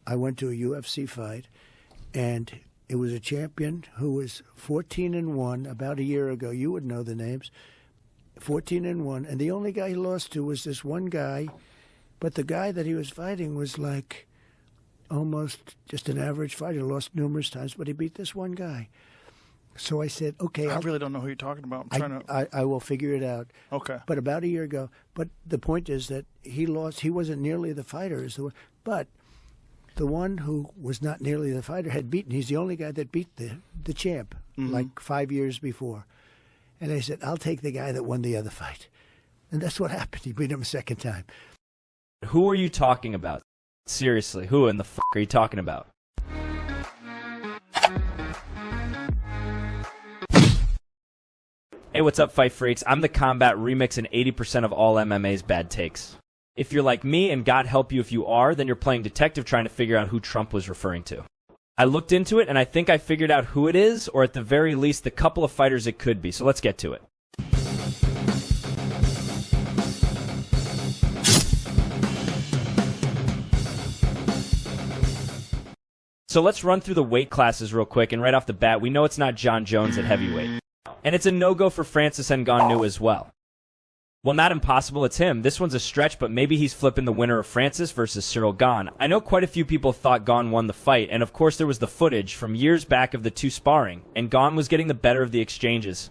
I went to a UFC fight, and it was a champion who was 14-1 about a year ago. You would know the names. 14-1, and the only guy he lost to was this one guy, but the guy that he was fighting was like almost just an average fighter. Lost numerous times, but he beat this one guy. So I said, okay. I really don't know who you're talking about. I will figure it out. Okay. But about a year ago. But the point is that he lost. He wasn't nearly the fighter as the one. But the one who was not nearly the fighter had beaten. He's the only guy that beat the champ like 5 years before. And I said, I'll take the guy that won the other fight. And that's what happened. He beat him a second time. Who are you talking about? Seriously, who in the f*** are you talking about? Hey, what's up, Fight Freaks? I'm the Combat Remix, and 80% of all MMA's bad takes. If you're like me, and God help you if you are, then you're playing detective trying to figure out who Trump was referring to. I looked into it, and I think I figured out who it is, or at the very least, the couple of fighters it could be. So let's get to it. So let's run through the weight classes real quick, and right off the bat, we know it's not John Jones at heavyweight. And it's a no-go for Francis Ngannou as well. Well, not impossible, it's him. This one's a stretch, but maybe he's flipping the winner of Francis versus Cyril Gane. I know quite a few people thought Gane won the fight, and of course there was the footage from years back of the two sparring, and Gane was getting the better of the exchanges.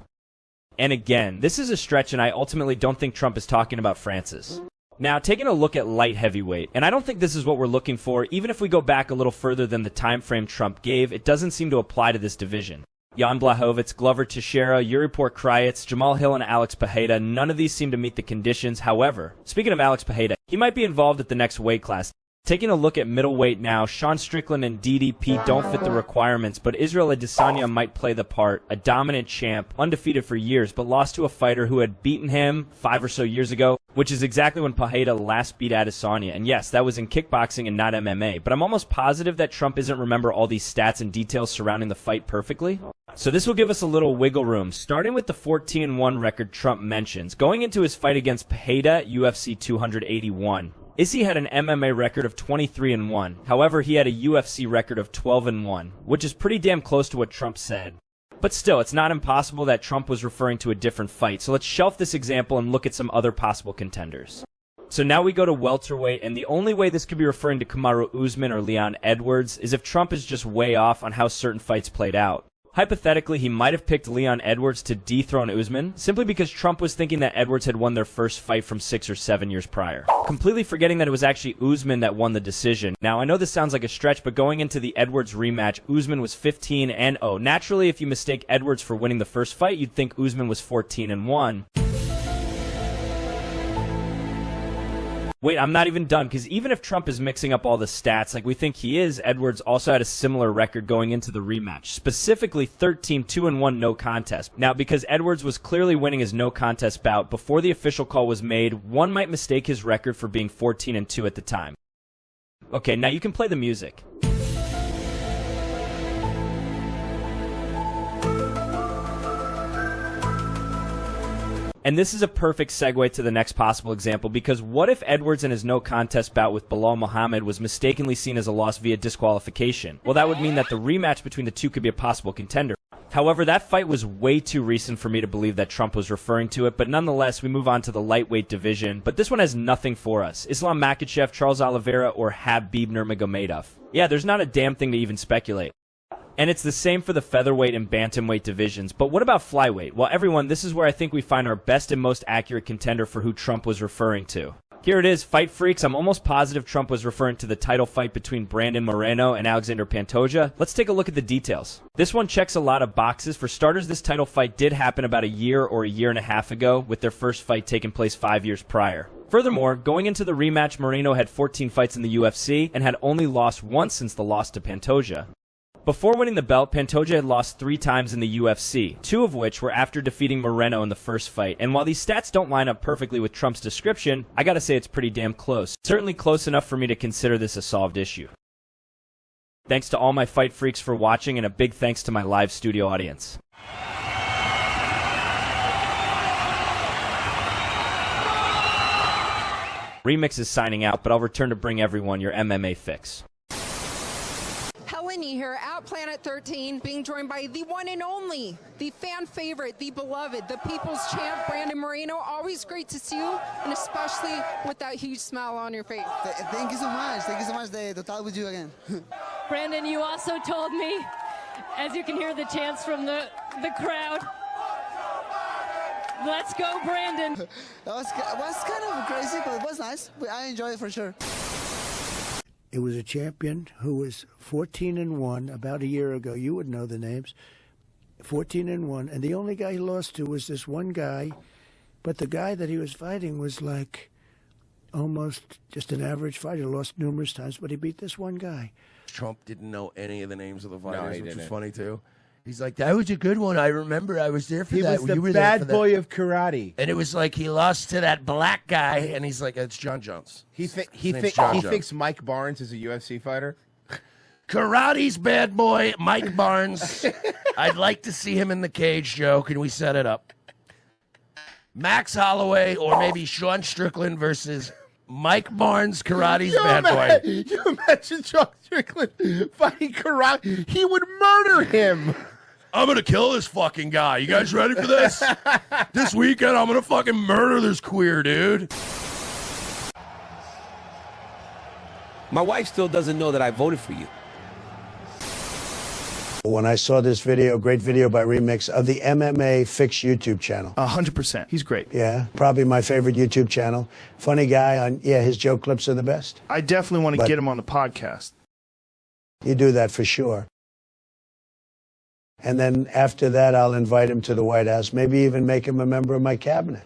And again, this is a stretch, and I ultimately don't think Trump is talking about Francis. Now, taking a look at light heavyweight, and I don't think this is what we're looking for, even if we go back a little further than the time frame Trump gave, it doesn't seem to apply to this division. Jan Blachowicz, Glover Teixeira, Yuri Porkrajec, Jamal Hill, and Alex Pereira, none of these seem to meet the conditions. However, speaking of Alex Pereira, he might be involved at the next weight class. Taking a look at middleweight now, Sean Strickland and DDP don't fit the requirements, but Israel Adesanya might play the part. A dominant champ, undefeated for years, but lost to a fighter who had beaten him 5 or so years ago, which is exactly when Pereira last beat Adesanya. And yes, that was in kickboxing and not MMA, but I'm almost positive that Trump isn't remember all these stats and details surrounding the fight perfectly. So this will give us a little wiggle room, starting with the 14-1 record Trump mentions. Going into his fight against Pereira at UFC 281. Izzy had an MMA record of 23-1. However, he had a UFC record of 12-1, which is pretty damn close to what Trump said. But still, it's not impossible that Trump was referring to a different fight, so let's shelf this example and look at some other possible contenders. So now we go to welterweight, and the only way this could be referring to Kamaru Usman or Leon Edwards is if Trump is just way off on how certain fights played out. Hypothetically, he might have picked Leon Edwards to dethrone Usman, simply because Trump was thinking that Edwards had won their first fight from 6 or 7 years prior, completely forgetting that it was actually Usman that won the decision. Now, I know this sounds like a stretch, but going into the Edwards rematch, Usman was 15-0. Naturally, if you mistake Edwards for winning the first fight, you'd think Usman was 14-1. Wait, I'm not even done, because even if Trump is mixing up all the stats like we think he is, Edwards also had a similar record going into the rematch, specifically 13-2-1 no contest. Now, because Edwards was clearly winning his no contest bout before the official call was made, one might mistake his record for being 14-2 at the time. Okay, now you can play the music. And this is a perfect segue to the next possible example, because what if Edwards in his no contest bout with Bilal Muhammad was mistakenly seen as a loss via disqualification? Well, that would mean that the rematch between the two could be a possible contender. However, that fight was way too recent for me to believe that Trump was referring to it, but nonetheless, we move on to the lightweight division. But this one has nothing for us. Islam Makhachev, Charles Oliveira, or Khabib Nurmagomedov. Yeah, there's not a damn thing to even speculate. And it's the same for the featherweight and bantamweight divisions. But what about flyweight? Well, everyone, this is where I think we find our best and most accurate contender for who Trump was referring to. Here it is, Fight Freaks. I'm almost positive Trump was referring to the title fight between Brandon Moreno and Alexander Pantoja. Let's take a look at the details. This one checks a lot of boxes. For starters, this title fight did happen about a year or a year and a half ago, with their first fight taking place 5 years prior. Furthermore, going into the rematch, Moreno had 14 fights in the UFC and had only lost once since the loss to Pantoja. Before winning the belt, Pantoja had lost 3 times in the UFC, 2 of which were after defeating Moreno in the first fight. And while these stats don't line up perfectly with Trump's description, I gotta say it's pretty damn close. Certainly close enough for me to consider this a solved issue. Thanks to all my Fight Freaks for watching, and a big thanks to my live studio audience. Remix is signing out, but I'll return to bring everyone your MMA fix. Sydney here at Planet 13, being joined by the one and only, the fan favorite, the beloved, the people's champ, Brandon Moreno. Always great to see you, and especially with that huge smile on your face. Thank you so much. Thank you so much to talk with you again. Brandon, you also told me, as you can hear the chants from the crowd, let's go, Brandon. That was kind of crazy, but it was nice. I enjoyed it for sure. It was a champion who was 14-1 about a year ago. You would know the names. 14-1, and the only guy he lost to was this one guy, but the guy that he was fighting was like almost just an average fighter. Lost numerous times, but he beat this one guy. Trump didn't know any of the names of the fighters, No, he which was didn't. funny too. He's like, that was a good one. I remember. I was there for He that. was the You were there for bad that." boy of karate. And it was like he lost to that black guy, and he's like, it's John Jones. He His name's John Jones. thinks Mike Barnes is a UFC fighter. Karate's bad boy, Mike Barnes. I'd like to see him in the cage, Joe. Can we set it up? Max Holloway or maybe Sean Strickland versus Mike Barnes, Karate's bad boy. You imagine Sean Strickland fighting karate? He would murder him. I'm going to kill this fucking guy. You guys ready for this? This weekend, I'm going to fucking murder this queer dude. My wife still doesn't know that I voted for you. When I saw this video, great video by Remix of the MMA Fix YouTube channel. 100%. He's great. Yeah, probably my favorite YouTube channel. Funny guy on, his joke clips are the best. I definitely want to But- get him on the podcast. You do that for sure. And then after that, I'll invite him to the White House, maybe even make him a member of my cabinet.